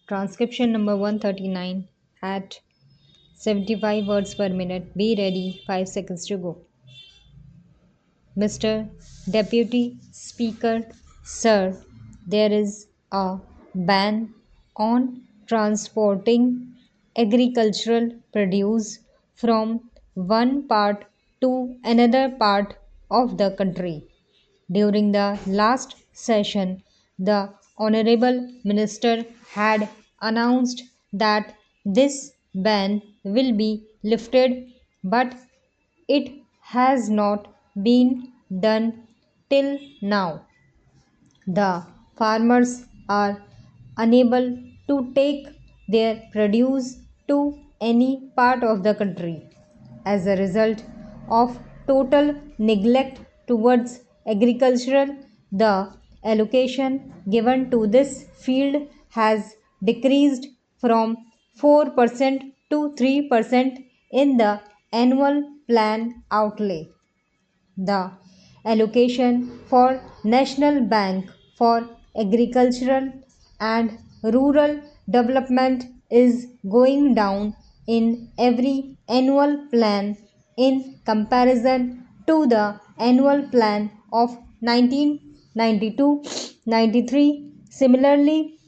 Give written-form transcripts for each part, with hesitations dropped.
Transcription number 139 at 75 words per minute. Be ready. 5 seconds to go. Mr. Deputy Speaker, Sir, there is a ban on transporting agricultural produce from one part to another part of the country. During the last session, the Honorable Minister had announced that this ban will be lifted, but it has not been done till now. The farmers are unable to take their produce to any part of the country. As a result of total neglect towards agriculture, the allocation given to this field has decreased from 4% to 3% in the annual plan outlay. The allocation for National Bank for Agricultural and Rural Development is going down in every annual plan in comparison to the annual plan of 1992-93. Similarly,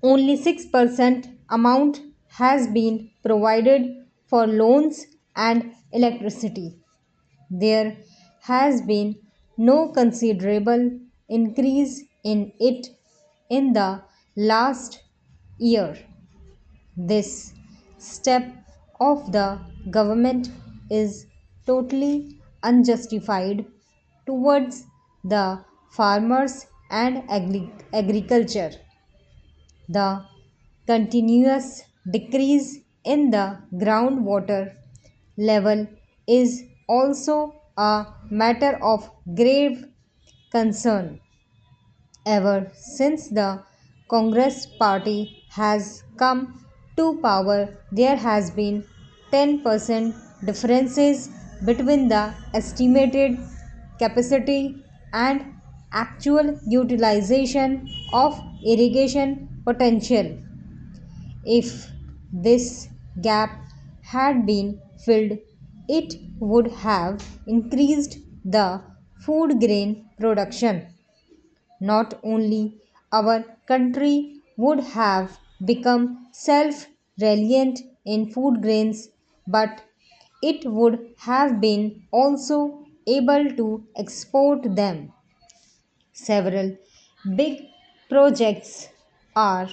only 6% amount has been provided for loans and electricity. There has been no considerable increase in it in the last year. This step of the government is totally unjustified towards the farmers and agriculture. The continuous decrease in the groundwater level is also a matter of grave concern. Ever since the Congress party has come to power, there has been 10% differences between the estimated capacity and actual utilization of irrigation potential. If this gap had been filled, it would have increased the food grain production. Not only our country would have become self reliant in food grains, but it would have been also able to export them. Several big projects are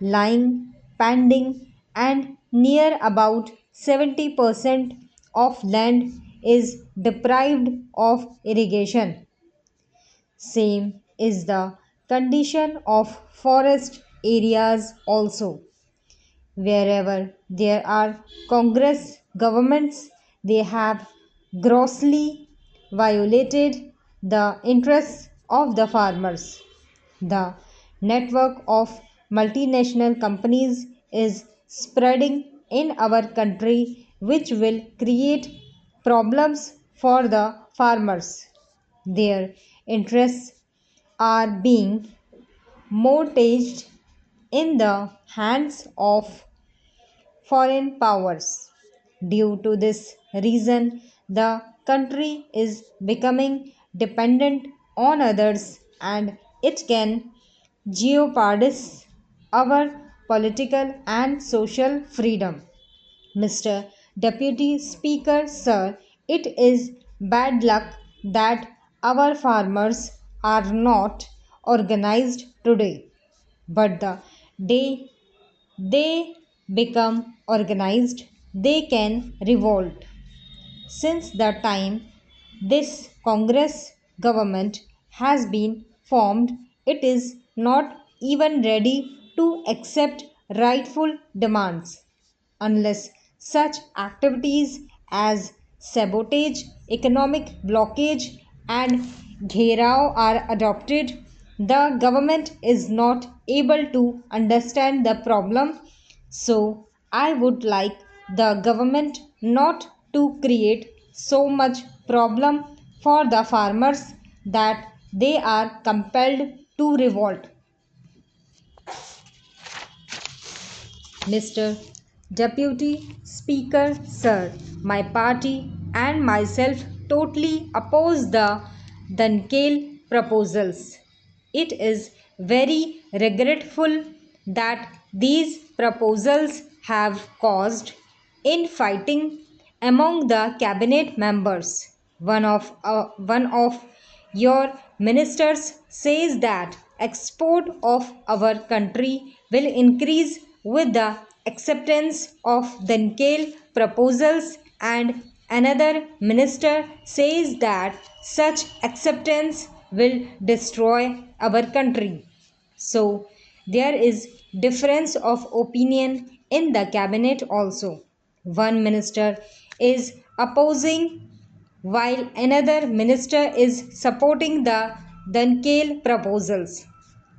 lying pending, and near about 70% of land is deprived of irrigation. Same is the condition of forest areas also. Wherever there are Congress governments, they have grossly violated the interests of the farmers. The network of multinational companies is spreading in our country, which will create problems for the farmers. Their interests are being mortgaged in the hands of foreign powers. Due to this reason, the country is becoming dependent on others, and it can jeopardize our political and social freedom. Mr. Deputy Speaker, Sir, it is bad luck that our farmers are not organized today. But the day they become organized, they can revolt. Since the time this Congress government has been formed, it is not even ready to accept rightful demands. Unless such activities as sabotage, economic blockage, and gherao are adopted, the government is not able to understand the problem. So, I would like the government not to create so much problem for the farmers that they are compelled to revolt. Mr. Deputy Speaker, sir, my party and myself totally oppose the Dunkale proposals. It is very regretful that these proposals have caused infighting among the cabinet members. One of your ministers says that export of our country will increase with the acceptance of the Dunkale proposals, and another minister says that such acceptance will destroy our country. So there is difference of opinion in the cabinet also. One minister is opposing while another minister is supporting the Dunkale proposals.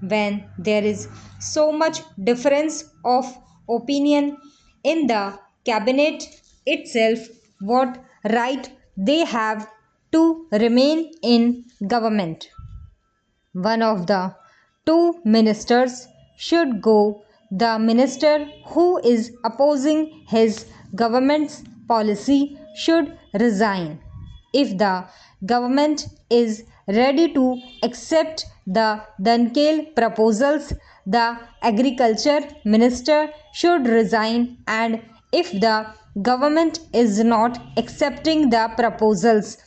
When there is so much difference of opinion in the cabinet itself, what right they have to remain in government? One of the two ministers should go. The minister who is opposing his government's policy should resign. If the government is ready to accept the Dunkale proposals, the agriculture minister should resign, and if the government is not accepting the proposals,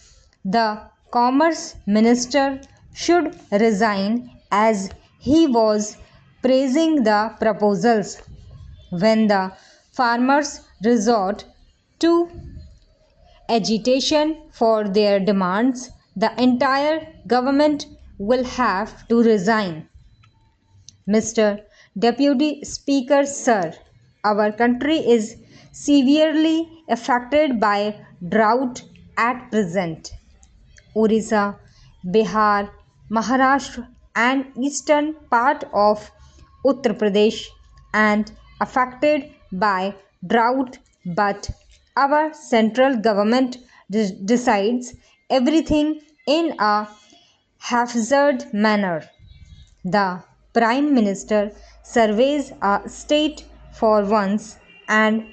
the commerce minister should resign, as he was praising the proposals. When the farmers resort to agitation for their demands, the entire government will have to resign. Mr. Deputy Speaker, sir, our country is severely affected by drought at present. Orissa, Bihar, Maharashtra, and eastern part of Uttar Pradesh and affected by drought, but our central government decides everything in a haphazard manner. The Prime Minister surveys a state for once and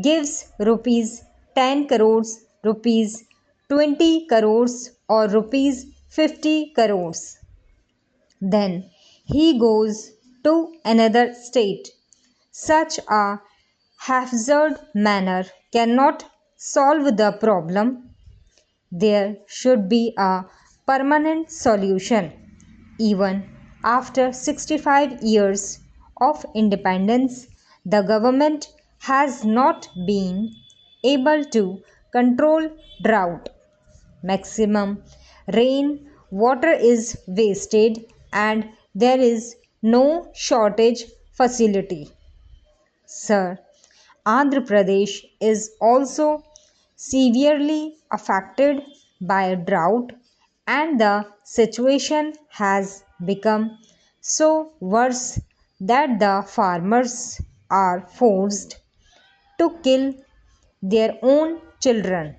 gives rupees 10 crores, rupees 20 crores, or rupees 50 crores. Then he goes to another state. Such a haphazard manner cannot solve the problem. There should be a permanent solution. Even after 65 years of independence, the government has not been able to control drought. Maximum rain water is wasted, and there is no shortage facility. Sir, Andhra Pradesh is also severely affected by drought, and the situation has become so worse that the farmers are forced to kill their own children.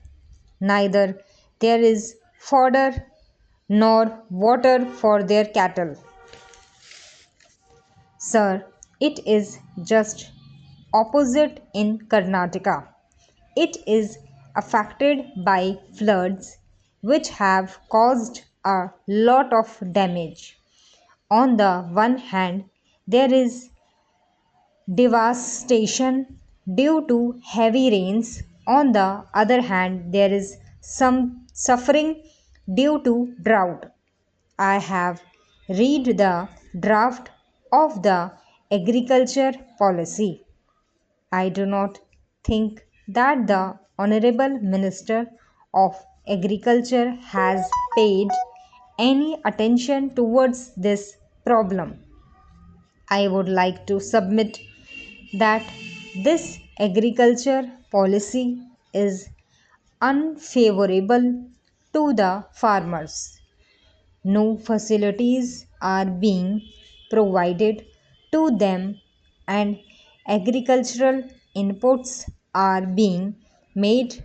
Neither there is fodder nor water for their cattle. Sir, it is just opposite in Karnataka. It is affected by floods which have caused a lot of damage. On the one hand, there is devastation due to heavy rains. On the other hand, there is some suffering due to drought. I have read the draft of the agriculture policy. I do not think that the Honorable Minister of Agriculture has paid any attention towards this problem. I would like to submit that this agriculture policy is unfavorable to the farmers. No facilities are being provided to them, and agricultural inputs are being made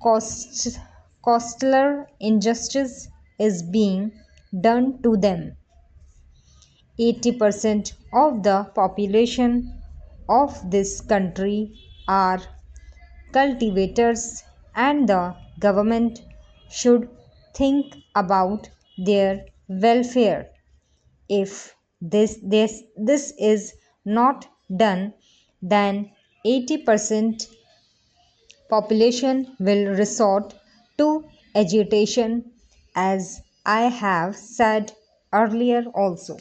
cost, costlier. Injustice is being done to them. 80% of the population of this country are cultivators, and the government should think about their welfare. If this is not done, then 80% population will resort to agitation, as I have said earlier also.